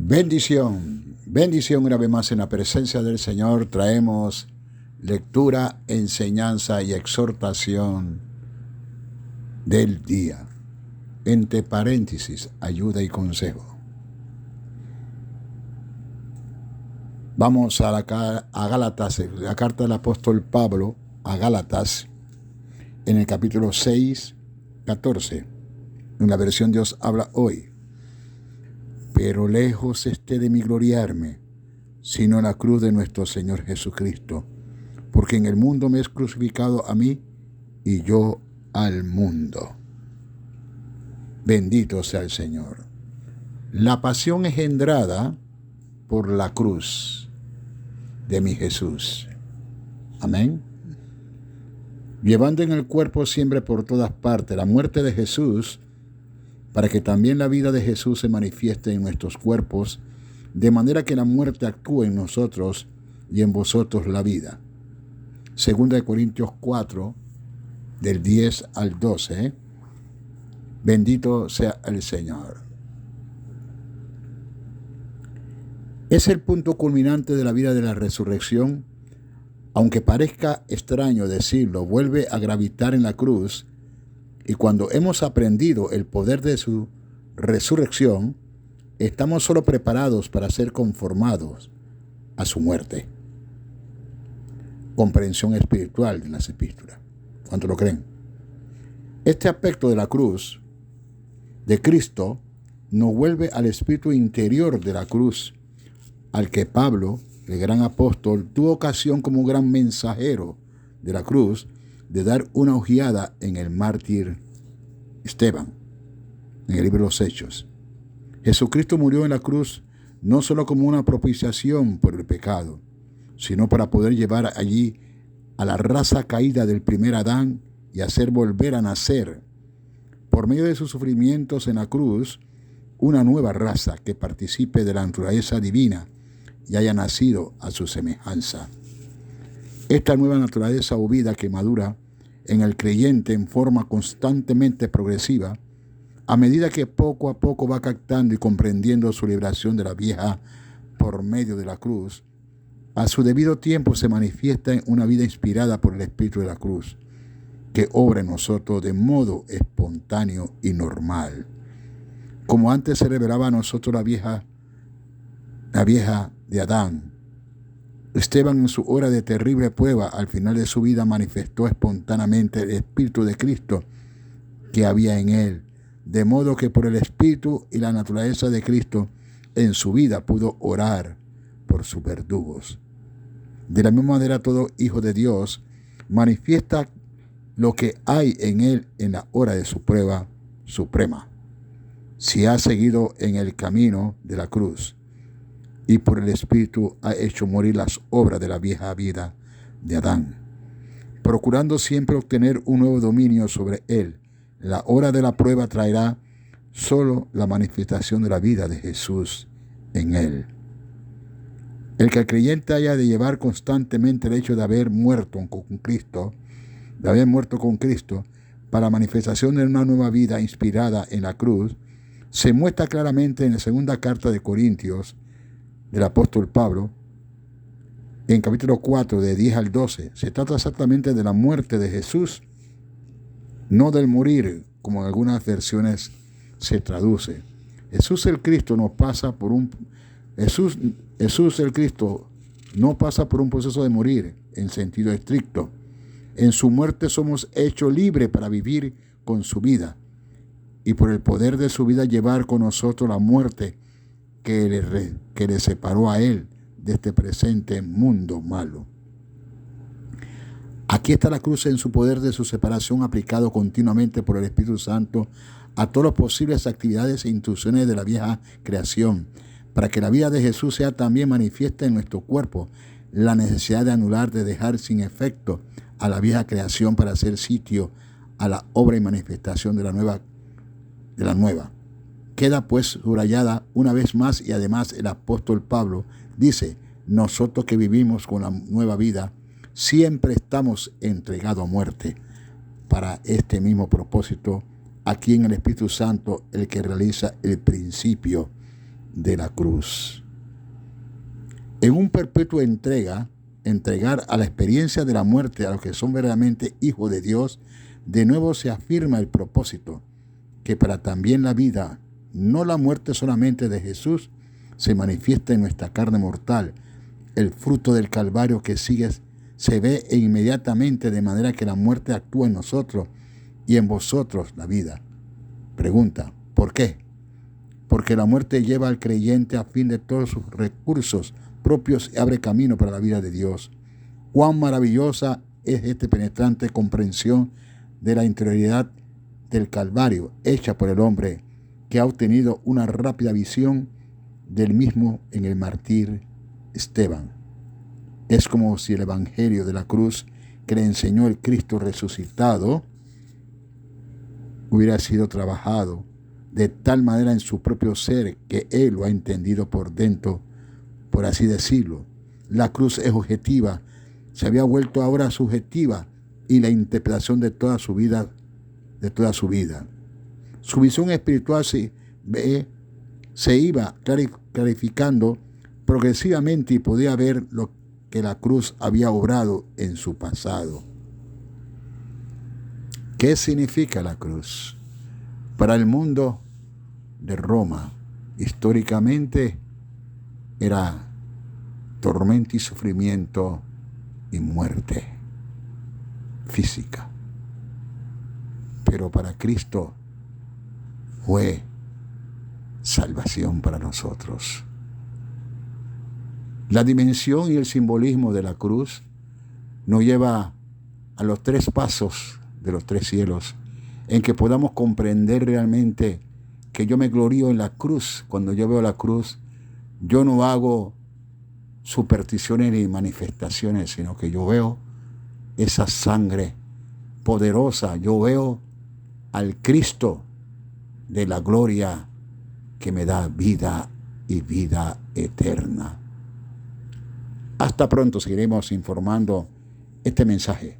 Bendición una vez más en la presencia del Señor. Traemos lectura, enseñanza y exhortación del día. Entre paréntesis, ayuda y consejo. Vamos a Gálatas, la carta del apóstol Pablo a Gálatas, en el capítulo 6, 14. En la versión Dios habla hoy. Pero lejos esté de mí gloriarme, sino en la cruz de nuestro Señor Jesucristo, porque en el mundo me es crucificado a mí y yo al mundo. Bendito sea el Señor. La pasión engendrada por la cruz de mi Jesús. Amén. Llevando en el cuerpo siempre por todas partes la muerte de Jesús, para que también la vida de Jesús se manifieste en nuestros cuerpos, de manera que la muerte actúe en nosotros y en vosotros la vida. 2 Corintios 4, del 10 al 12. Bendito sea el Señor. Es el punto culminante de la vida de la resurrección. Aunque parezca extraño decirlo, vuelve a gravitar en la cruz. Y cuando hemos aprendido el poder de su resurrección, estamos solo preparados para ser conformados a su muerte. Comprensión espiritual de las epístolas. ¿Cuánto lo creen? Este aspecto de la cruz de Cristo nos vuelve al espíritu interior de la cruz, al que Pablo, el gran apóstol, tuvo ocasión como gran mensajero de la cruz de dar una ojeada en el mártir Esteban, en el libro de los Hechos. Jesucristo murió en la cruz no solo como una propiciación por el pecado, sino para poder llevar allí a la raza caída del primer Adán y hacer volver a nacer, por medio de sus sufrimientos en la cruz, una nueva raza que participe de la naturaleza divina y haya nacido a su semejanza. Esta nueva naturaleza o vida que madura en el creyente en forma constantemente progresiva, a medida que poco a poco va captando y comprendiendo su liberación de la vieja por medio de la cruz, a su debido tiempo se manifiesta en una vida inspirada por el Espíritu de la cruz, que obra en nosotros de modo espontáneo y normal. Como antes se revelaba a nosotros la vieja de Adán, Esteban, en su hora de terrible prueba, al final de su vida, manifestó espontáneamente el Espíritu de Cristo que había en él, de modo que por el Espíritu y la naturaleza de Cristo en su vida pudo orar por sus verdugos. De la misma manera, todo hijo de Dios manifiesta lo que hay en él en la hora de su prueba suprema, si ha seguido en el camino de la cruz y por el Espíritu ha hecho morir las obras de la vieja vida de Adán, procurando siempre obtener un nuevo dominio sobre él. La hora de la prueba traerá solo la manifestación de la vida de Jesús en él. El que el creyente haya de llevar constantemente el hecho de haber muerto con Cristo, para la manifestación de una nueva vida inspirada en la cruz, se muestra claramente en la segunda carta de Corintios del apóstol Pablo, en capítulo 4, de 10 al 12. Se trata exactamente de la muerte de Jesús, no del morir, como en algunas versiones se traduce. Jesús el Cristo no pasa por un proceso de morir en sentido estricto. En su muerte somos hechos libres para vivir con su vida y por el poder de su vida llevar con nosotros la muerte que le separó a él de este presente mundo malo. Aquí está la cruz en su poder de su separación, aplicado continuamente por el Espíritu Santo a todas las posibles actividades e instrucciones de la vieja creación, para que la vida de Jesús sea también manifiesta en nuestro cuerpo. La necesidad de anular, de dejar sin efecto a la vieja creación para hacer sitio a la obra y manifestación de la nueva. Queda pues subrayada una vez más, y además el apóstol Pablo dice: nosotros que vivimos con la nueva vida, siempre estamos entregados a muerte para este mismo propósito, aquí en el Espíritu Santo, el que realiza el principio de la cruz. En un perpetuo entregar a la experiencia de la muerte a los que son verdaderamente hijos de Dios, de nuevo se afirma el propósito que para también la vida, no la muerte solamente de Jesús, se manifiesta en nuestra carne mortal. El fruto del Calvario que sigue se ve inmediatamente, de manera que la muerte actúa en nosotros y en vosotros la vida. Pregunta, ¿por qué? Porque la muerte lleva al creyente a fin de todos sus recursos propios y abre camino para la vida de Dios. Cuán maravillosa es esta penetrante comprensión de la interioridad del Calvario, hecha por el hombre que ha obtenido una rápida visión del mismo en el mártir Esteban. Es como si el evangelio de la cruz que le enseñó el Cristo resucitado hubiera sido trabajado de tal manera en su propio ser que él lo ha entendido por dentro, por así decirlo. La cruz es objetiva, se había vuelto ahora subjetiva, y la interpretación de toda su vida. Su visión espiritual se iba clarificando progresivamente y podía ver lo que la cruz había obrado en su pasado. ¿Qué significa la cruz? Para el mundo de Roma, históricamente, era tormento y sufrimiento y muerte física. Pero para Cristo fue salvación para nosotros. La dimensión y el simbolismo de la cruz nos lleva a los 3 pasos de los 3 cielos, en que podamos comprender realmente que yo me glorío en la cruz. Cuando yo veo la cruz, yo no hago supersticiones ni manifestaciones, sino que yo veo esa sangre poderosa, yo veo al Cristo de la gloria que me da vida y vida eterna. Hasta pronto, seguiremos informando este mensaje.